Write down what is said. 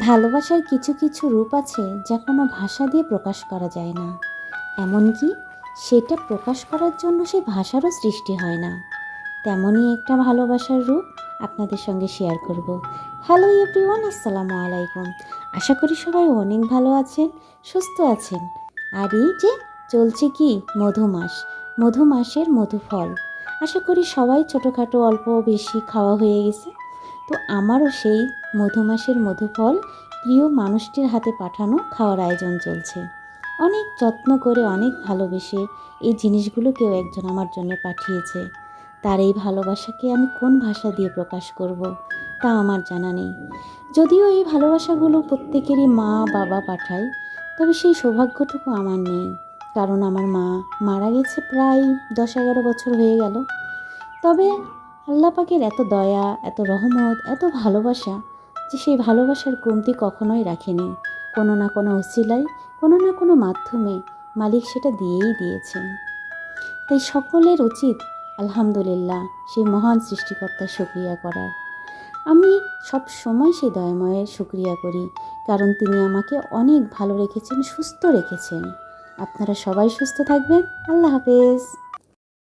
ভালোবাসার কিছু কিছু রূপ আছে যা কোনো ভাষা দিয়ে প্রকাশ করা যায় না, এমনকি সেটা প্রকাশ করার জন্য সেই ভাষারও সৃষ্টি হয় না। তেমনই একটা ভালোবাসার রূপ আপনাদের সঙ্গে শেয়ার করব। হ্যালো এভরিওয়ান, আসসালামু আলাইকুম। আশা করি সবাই অনেক ভালো আছেন, সুস্থ আছেন। আর এই যে চলছে কি মধুমাস, মধুমাসের মধুফল। আশা করি সবাই ছোটোখাটো অল্প বেশি খাওয়া হয়ে গেছে। তো আমারও সেই মধুমাসের মধুফল প্রিয় মানুষটির হাতে পাঠানো খাওয়ার আয়োজন চলছে। অনেক যত্ন করে, অনেক ভালোবেসে এই জিনিসগুলো কেউ একজন আমার জন্য পাঠিয়েছে। তার এই ভালোবাসাকে আমি কোন ভাষা দিয়ে প্রকাশ করব তা আমার জানা নেই। যদিও এই ভালোবাসাগুলো প্রত্যেকেরই মা বাবা পাঠায়, তবে সেই সৌভাগ্যটুকু আমার নেই। কারণ আমার মা মারা গেছে প্রায় 10-11 বছর হয়ে গেল। তবে আল্লাহ পাকের এত দয়া, এত রহমত, এত ভালোবাসা যে সেই ভালোবাসার কমতি কখনোই রাখেনি। কোনো না কোনো উসিলায়, কোনো না কোনো মাধ্যমে মালিক সেটা দিয়েই দিয়েছেন। তাই সকলের উচিত আলহামদুলিল্লাহ সেই মহান সৃষ্টিকর্তার শুকরিয়া করার। আমি সব সময় সেই দয়াময়ের শুকরিয়া করি, কারণ তিনি আমাকে অনেক ভালো রেখেছেন, সুস্থ রেখেছেন। আপনারা সবাই সুস্থ থাকবেন। আল্লাহ হাফেজ।